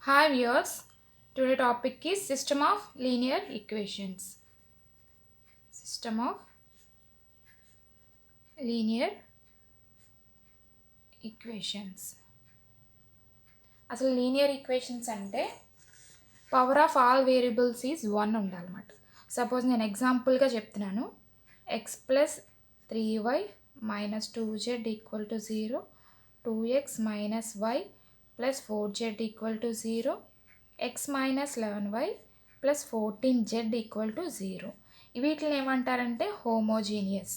Hi viewers, today topic is system of linear equations. System of linear equations. అసలు linear equations అంటే power of all variables is 1 ఉండాలన్నమాట. Suppose నేను ఎగ్జాంపుల్గా చెప్తున్నాను. X plus 3y minus 2z equal to 0, 2x minus y plus 4z equal to 0, x minus 11y plus 14z equal to 0. వీటిని ఏమంటారంటే homogeneous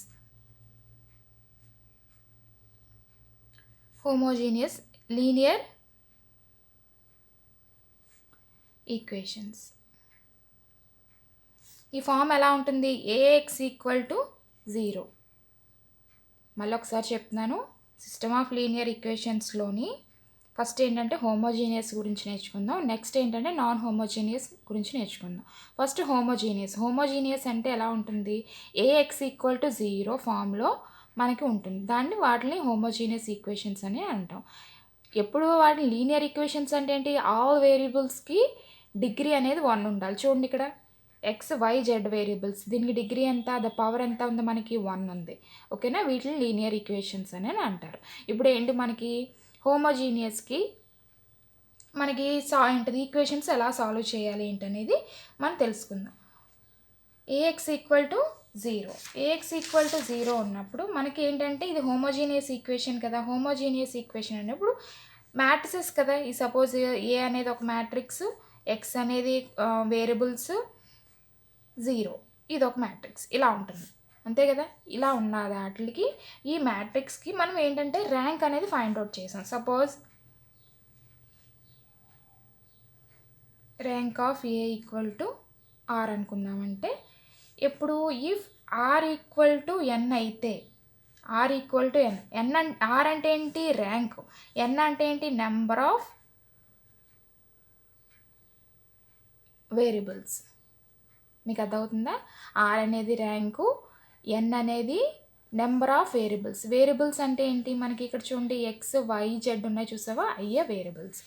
linear equations. ఈ form ఎలా ఉంటుంది? A x equal to 0. మళ్ళీ ఒకసారి చెప్తున్నాను. సిస్టమ్ ఆఫ్ లీనియర్ ఈక్వేషన్స్లోని first ఏంటంటే హోమోజీనియస్ గురించి నేర్చుకుందాం. నెక్స్ట్ ఏంటంటే నాన్ హోమోజీనియస్ గురించి నేర్చుకుందాం. ఫస్ట్ హోమోజీనియస్ అంటే ఎలా ఉంటుంది? ఏఎక్స్ ఈక్వల్ టు 0 ఫామ్లో మనకి ఉంటుంది. వాటిని హోమోజీనియస్ ఈక్వేషన్స్ అని అంటాం. ఎప్పుడు వాటిని లీనియర్ ఈక్వేషన్స్ అంటే ఏంటి? ఆల్ వేరియబుల్స్కి డిగ్రీ అనేది 1 ఉండాలి. చూడండి ఇక్కడ ఎక్స్ వై జెడ్ వేరియబుల్స్, దీనికి డిగ్రీ ఎంత, ద పవర్ ఎంత ఉంది? మనకి 1 ఉంది. ఓకేనా? వీటిని లీనియర్ ఈక్వేషన్స్ అని అంటారు. ఇప్పుడు ఏంటి మనకి హోమోజీనియస్కి మనకి ఏంటిది ఈక్వేషన్స్ ఎలా సాల్వ్ చేయాలి ఏంటనేది మనం తెలుసుకుందాం. ఏఎక్స్ ఈక్వల్ టు 0 ఉన్నప్పుడు మనకి ఏంటంటే ఇది హోమోజీనియస్ ఈక్వేషన్ కదా. హోమోజీనియస్ ఈక్వేషన్ అన్నప్పుడు మ్యాట్రిసెస్ కదా. ఈ సపోజ్ ఏ అనేది ఒక మ్యాట్రిక్స్, ఎక్స్ అనేది వేరియబుల్స్, 0 ఇది ఒక మ్యాట్రిక్స్, ఇలా ఉంటుంది అంతే కదా. ఇలా ఉన్న వాటికి ఈ మ్యాట్రిక్స్కి మనం ఏంటంటే ర్యాంక్ అనేది ఫైండ్ అవుట్ చేసాం. Suppose rank of A equal to R అనుకుందామంటే, ఇప్పుడు if R equal to N అయితే, R equal to N R అంటే ఏంటి? ర్యాంక్. ఎన్ అంటే ఏంటి? Number of variables. మీకు అర్థమవుతుందా? ఆర్ అనేది ర్యాంకు, ఎన్ అనేది నెంబర్ ఆఫ్ వేరియబుల్స్ అంటే ఏంటి? మనకి ఇక్కడ చూడండి ఎక్స్ వై జెడ్ ఉన్నాయి చూసావా, అయ్యే వేరియబుల్స్.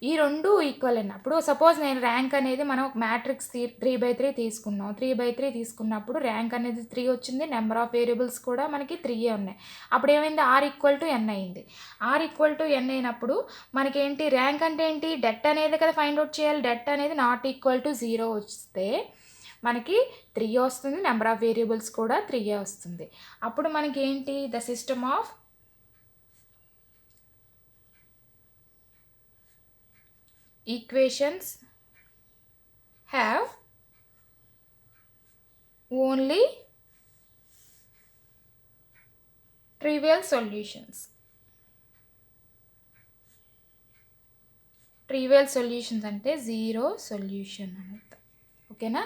ఈ రెండు ఈక్వల్ అయినప్పుడు సపోజ్ నేను ర్యాంక్ అనేది మనం ఒక మ్యాట్రిక్స్ 3/3 తీసుకున్నాం. 3/3 తీసుకున్నప్పుడు ర్యాంక్ అనేది 3 వచ్చింది. నెంబర్ ఆఫ్ వేరియబుల్స్ కూడా మనకి 3 ఉన్నాయి. అప్పుడు ఏమైంది? ఆర్ ఈక్వల్ టు ఎన్ అయింది. ఆర్ ఈక్వల్ టు ఎన్ అయినప్పుడు మనకేంటి? ర్యాంక్ అంటే ఏంటి? డెట్ అనేది కదా ఫైండ్ అవుట్ చేయాలి. డెట్ అనేది నాట్ ఈక్వల్ టు 0 వస్తే మనకి 3 వస్తుంది. నెంబర్ ఆఫ్ వేరియబుల్స్ కూడా 3 వస్తుంది. అప్పుడు మనకి ఏంటి? The system of equations have only trivial solutions. Trivial solutions అంటే 0 సొల్యూషన్ అనేది. ఓకేనా?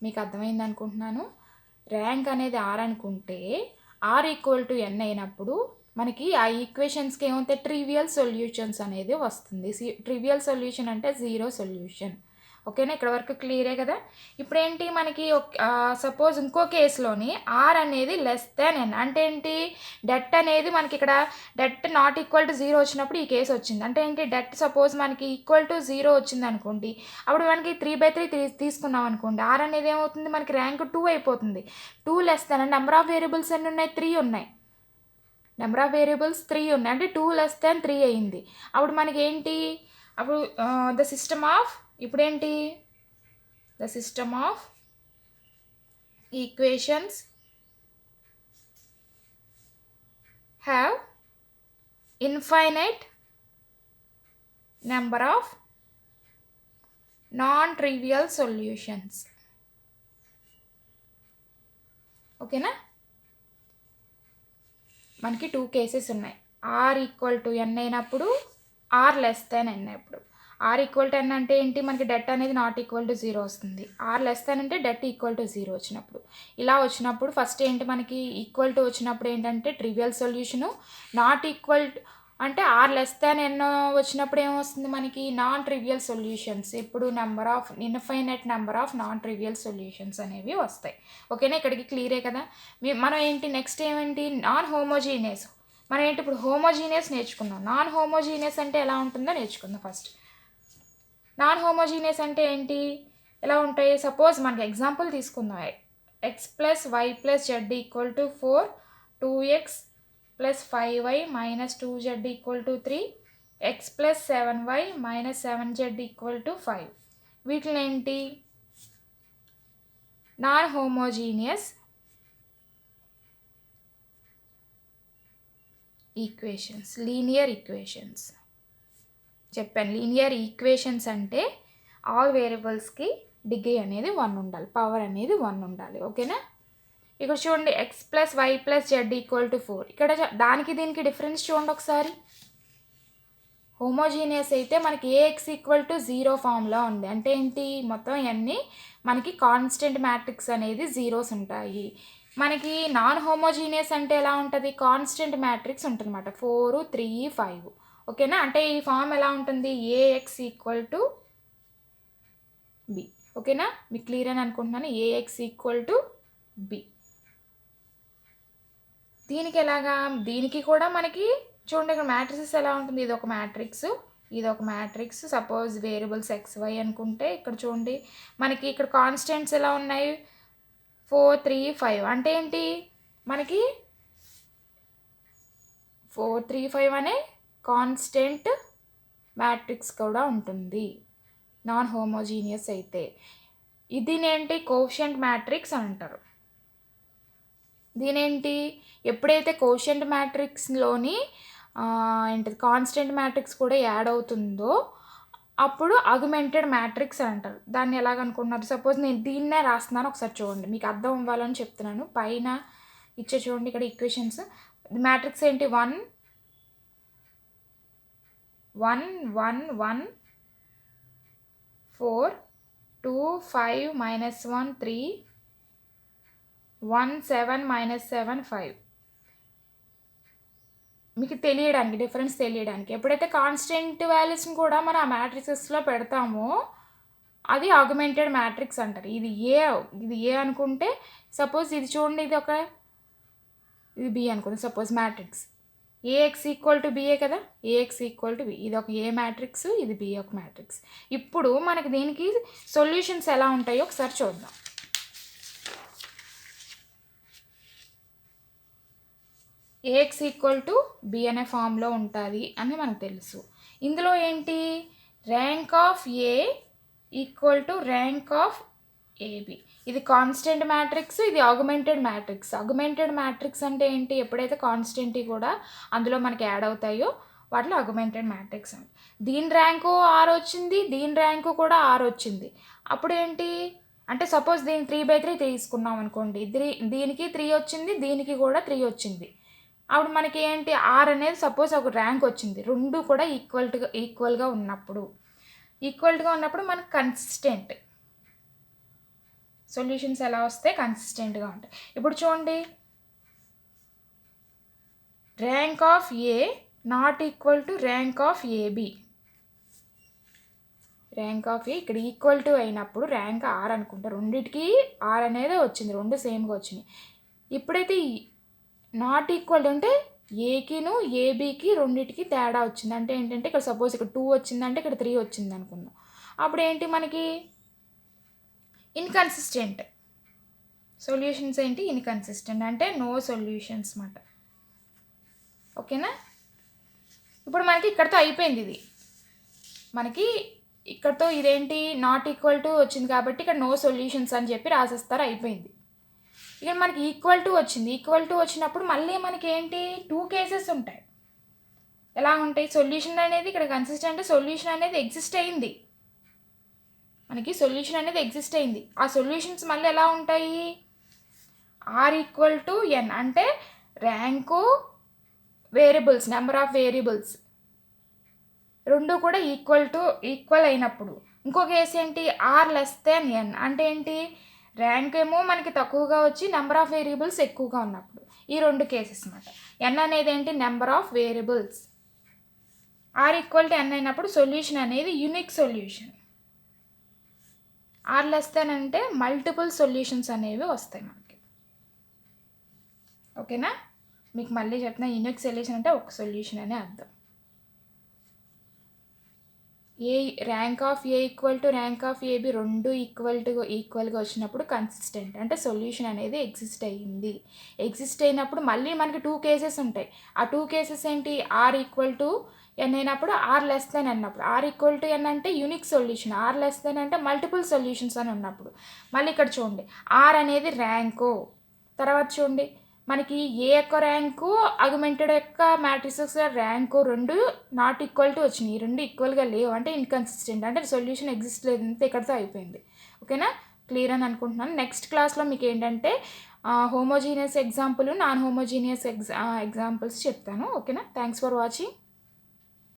మీకు అర్థమైంది అనుకుంటున్నాను. ర్యాంక్ అనేది ఆర్ అనుకుంటే ఆర్ ఈక్వల్ టు ఎన్ అయినప్పుడు మనకి ఆ ఈక్వేషన్స్కి ఏమవుతాయి? ట్రివియల్ సొల్యూషన్స్ అనేది వస్తుంది. ట్రివియల్ సొల్యూషన్ అంటే 0 సొల్యూషన్. ఓకేనా? ఇక్కడ వరకు క్లియరే కదా. ఇప్పుడు ఏంటి మనకి సపోజ్ ఇంకో కేసులోని ఆర్ అనేది లెస్ దాన్ ఎన్ అంటే ఏంటి? డెట్ అనేది మనకి ఇక్కడ డెట్ నాట్ ఈక్వల్ టు 0 వచ్చినప్పుడు ఈ కేసు వచ్చింది. అంటే ఏంటి? డెట్ సపోజ్ మనకి ఈక్వల్ టు 0 వచ్చింది అనుకోండి, అప్పుడు మనకి 3/3 తీసుకున్నాం అనుకోండి, ఆర్ అనేది ఏమవుతుంది? మనకి ర్యాంక్ 2 అయిపోతుంది. 2 less than number of variables ఎన్ని ఉన్నాయి? 3 ఉన్నాయి. నెంబర్ ఆఫ్ వేరియబుల్స్ 3 ఉన్నాయి. అంటే 2 లెస్ దాన్ 3 అయింది. అప్పుడు మనకి ఏంటి? అప్పుడు ద సిస్టమ్ ఆఫ్ ఇప్పుడేంటి? The system of equations have infinite number of non trivial solutions. ఓకేనా? మనకి 2 కేసెస్ ఉన్నాయి. ఆర్ ఈక్వల్ టు ఎన్ అయినప్పుడు, ఆర్ లెస్ దాన్ ఎన్ అయినప్పుడు. ఆర్ ఈక్వల్ టు ఎన్ అంటే ఏంటి? మనకి డెట్ అనేది నాట్ ఈక్వల్ టు 0 వస్తుంది. ఆర్ లెస్ దాన్ అంటే డెట్ ఈక్వల్ టు 0 వచ్చినప్పుడు. ఇలా వచ్చినప్పుడు ఫస్ట్ ఏంటి? మనకి ఈక్వల్ టు వచ్చినప్పుడు ఏంటంటే ట్రివియల్ సొల్యూషను. నాట్ ఈక్వల్ అంటే ఆర్ లెస్ దాన్ ఎన్ వచ్చినప్పుడు ఏమొస్తుంది? మనకి నాన్ ట్రివియల్ సొల్యూషన్స్. ఇప్పుడు infinite number of non trivial solutions అనేవి వస్తాయి. ఓకేనా? ఇక్కడికి క్లియరే కదా. మనం ఏంటి నెక్స్ట్ ఏమేంటి? Non homogeneous. మనం ఏంటి ఇప్పుడు హోమోజీనియస్ నేర్చుకున్నాం. నాన్ హోమోజీనియస్ అంటే ఎలా ఉంటుందో నేర్చుకుందాం ఫస్ట్. నాన్ హోమోజీనియస్ అంటే ఏంటి, ఎలా ఉంటాయి? సపోజ్ మనకి ఎగ్జాంపుల్ తీసుకుందాం. X plus y plus z equal to 4, 2x plus 5y minus 2z equal to 3, x plus 7y minus 7z equal to 5. వీటిని ఏంటి? Non homogeneous equations, linear equations. చెప్పాను, linear equations అంటే ఆల్ వేరియబుల్స్కి degree అనేది 1 ఉండాలి, power అనేది 1 ఉండాలి. ఓకేనా? ఇక్కడ చూడండి, x plus y plus z equal to 4. ఇక్కడ దానికి దీనికి డిఫరెన్స్ చూడండి ఒకసారి. హోమోజీనియస్ అయితే మనకి ఏఎక్స్ ఈక్వల్ టు 0 ఫామ్లో ఉంది. అంటే ఏంటి? మొత్తం అన్నీ మనకి కాన్స్టెంట్ మ్యాట్రిక్స్ అనేది జీరోస్ ఉంటాయి. మనకి నాన్ హోమోజీనియస్ అంటే ఎలా ఉంటుంది? కాన్స్టెంట్ మ్యాట్రిక్స్ ఉంటుంది అన్నమాట, 4, 3, 5. ఓకేనా? అంటే ఈ ఫామ్ ఎలా ఉంటుంది? A x equal to B. ఓకేనా? మీకు క్లియర్ అని అనుకుంటున్నాను. A x equal to B. దీనికి ఎలాగా? దీనికి కూడా మనకి చూడండి, ఇక్కడ మ్యాట్రిక్స్ ఎలా ఉంటుంది? ఇది ఒక మ్యాట్రిక్స్, ఇది ఒక matrix. Suppose variables x y అనుకుంటే ఇక్కడ చూడండి, మనకి ఇక్కడ కాన్స్టెంట్స్ ఎలా ఉన్నాయి? 4, 3, 5. అంటే ఏంటి? మనకి 4, 3, 5 అనే కాన్స్టెంట్ మ్యాట్రిక్స్ కూడా ఉంటుంది నాన్ హోమోజీనియస్ అయితే. దీనేంటి? కోషియంట్ మ్యాట్రిక్స్ అని అంటారు. దీనేంటి? ఎప్పుడైతే కోషియంట్ మ్యాట్రిక్స్లోని ఏంటిది కాన్స్టెంట్ మ్యాట్రిక్స్ కూడా యాడ్ అవుతుందో అప్పుడు ఆగ్మెంటెడ్ మ్యాట్రిక్స్ అని అంటారు. దాన్ని ఎలాగనుకుంటున్నారు? సపోజ్ నేను దీన్నే రాస్తున్నాను, ఒకసారి చూడండి, మీకు అర్థం అవ్వాలని చెప్తున్నాను. పైన ఇచ్చే చూడండి ఇక్కడ ఈక్వేషన్స్. మ్యాట్రిక్స్ ఏంటి? 1, 1, 1, 1, 4, 2, 5, -1, 3, 1, 7, -7, 5. మీకు తెలియడానికి, డిఫరెన్స్ తెలియడానికి. ఎప్పుడైతే కాన్స్టెంట్ వాల్యూస్ని కూడా మనం ఆ మ్యాట్రిక్సెస్లో పెడతామో అది ఆగ్మెంటెడ్ మ్యాట్రిక్స్ అంటారు. ఇది ఏ అనుకుంటే, సపోజ్ ఇది చూడండి, ఇది బి అనుకుంది. Suppose matrix A x equal to B A కదా, ఏఎక్స్ ఈక్వల్ టు బి. ఇది ఒక ఏ మ్యాట్రిక్స్, ఇది బి ఒక మ్యాట్రిక్స్. ఇప్పుడు మనకి దీనికి సొల్యూషన్స్ ఎలా ఉంటాయో ఒకసారి చూద్దాం. ఏఎక్స్ ఈక్వల్ టు బి అనే ఫామ్లో ఉంటుంది అని మనకు తెలుసు. ఇందులో ఏంటి? Rank of A equal to rank of A B. ఇది కాన్స్టెంట్ మ్యాట్రిక్స్, ఇది ఆగ్మెంటెడ్ మ్యాట్రిక్స్. ఆగ్మెంటెడ్ మ్యాట్రిక్స్ అంటే ఏంటి? ఎప్పుడైతే కాన్స్టెంట్ కూడా అందులో మనకి యాడ్ అవుతాయో వాటిలో ఆగ్మెంటెడ్ మ్యాట్రిక్స్ అంటే. దీని ర్యాంకు 6 వచ్చింది, దీని ర్యాంకు కూడా 6 వచ్చింది. అప్పుడు ఏంటి అంటే, సపోజ్ దీన్ని 3/3 తీసుకున్నాం అనుకోండి, దీనికి 3 వచ్చింది, దీనికి కూడా 3 వచ్చింది. అప్పుడు మనకి ఏంటి? 6 అనేది సపోజ్ ఒక ర్యాంక్ వచ్చింది. రెండు కూడా ఈక్వల్గా ఉన్నప్పుడు మనకు కన్సిస్టెంట్ సొల్యూషన్స్ ఎలా వస్తే కన్సిస్టెంట్గా ఉంటాయి. ఇప్పుడు చూడండి, rank of A not equal to rank of A B. Rank of A ఇక్కడ ఈక్వల్ టు అయినప్పుడు ర్యాంక్ 6 అనుకుంటా, రెండింటికి 6 అనేది వచ్చింది, రెండు సేమ్గా వచ్చినాయి. ఇప్పుడైతే నాట్ ఈక్వల్ అంటే ఏకిను ఏబికి రెండింటికి తేడా వచ్చింది. అంటే ఏంటంటే, ఇక్కడ సపోజ్ ఇక్కడ 2 వచ్చిందంటే ఇక్కడ 3 వచ్చింది అనుకుందాం. అప్పుడు ఏంటి? మనకి ఇన్కన్సిస్టెంట్ సొల్యూషన్స్. ఏంటి? ఇన్కన్సిస్టెంట్ అంటే నో సొల్యూషన్స్ మాట. ఓకేనా? ఇప్పుడు మనకి ఇక్కడతో అయిపోయింది. ఇది మనకి ఇక్కడతో ఇదేంటి? నాట్ ఈక్వల్ టు వచ్చింది కాబట్టి ఇక్కడ నో సొల్యూషన్స్ అని చెప్పి రాసేస్తారు, అయిపోయింది. ఇక్కడ మనకి ఈక్వల్ టు వచ్చింది. ఈక్వల్ టు వచ్చినప్పుడు మళ్ళీ మనకి ఏంటి? 2 కేసెస్ ఉంటాయి. ఎలా ఉంటాయి? సొల్యూషన్ అనేది ఇక్కడ కన్సిస్టెంట్, సొల్యూషన్ అనేది ఎగ్జిస్ట్ అయింది. మనకి సొల్యూషన్ అనేది ఎగ్జిస్ట్ అయింది. ఆ సొల్యూషన్స్ మళ్ళీ ఎలా ఉంటాయి? ఆర్ ఈక్వల్ టు ఎన్ అంటే వేరియబుల్స్, నెంబర్ ఆఫ్ వేరియబుల్స్ రెండు కూడా ఈక్వల్ అయినప్పుడు. ఇంకో కేసు ఏంటి? ఆర్ లెస్ దెన్ ఎన్ అంటే ఏంటి? ర్యాంక్ ఏమో మనకి తక్కువగా వచ్చి నెంబర్ ఆఫ్ వేరియబుల్స్ ఎక్కువగా ఉన్నప్పుడు. ఈ రెండు కేసెస్ అన్నమాట. ఎన్ అనేది ఏంటి? Number of variables. R equal to N అయినప్పుడు సొల్యూషన్ అనేది unique solution. Are less than అంటే మల్టిపుల్ సొల్యూషన్స్ అనేవి వస్తాయి మనకి. ఓకేనా? మీకు మళ్ళీ చెప్తున్నా, యూనిక్ సొల్యూషన్ అంటే ఒక సొల్యూషన్ అనే అర్థం. ఏ rank of A equal to rank of A B రెండు ఈక్వల్గా వచ్చినప్పుడు కన్సిస్టెంట్, అంటే సొల్యూషన్ అనేది ఎగ్జిస్ట్ అయ్యింది. ఎగ్జిస్ట్ అయినప్పుడు మళ్ళీ మనకి 2 కేసెస్ ఉంటాయి. ఆ 2 కేసెస్ ఏంటి? ఆర్ ఈక్వల్ టు ఎన్ అయినప్పుడు, ఆర్ లెస్ దెన్ అన్నప్పుడు. ఆర్ ఈక్వల్ టు ఎన్ అంటే unique solution, are less than అంటే మల్టిపుల్ సొల్యూషన్స్ అని ఉన్నప్పుడు. మళ్ళీ ఇక్కడ చూడండి, ఆర్ అనేది ర్యాంకు. తర్వాత చూడండి, మనకి ఏ యొక్క ర్యాంకు ఆగ్మెంటెడ్ యొక్క మ్యాట్రిసెస్ ర్యాంకు రెండు నాట్ ఈక్వల్ టు వచ్చినాయి. ఈ రెండు ఈక్వల్గా లేవు అంటే ఇన్కన్సిస్టెంట్, అంటే సొల్యూషన్ ఎగ్జిస్ట్ లేదు, అంతే, ఇక్కడితో అయిపోయింది. ఓకేనా? క్లియర్ అని అనుకుంటున్నాను. నెక్స్ట్ క్లాస్లో మీకు ఏంటంటే homogeneous example, non homogeneous examples చెప్తాను. ఓకేనా? Thanks for watching.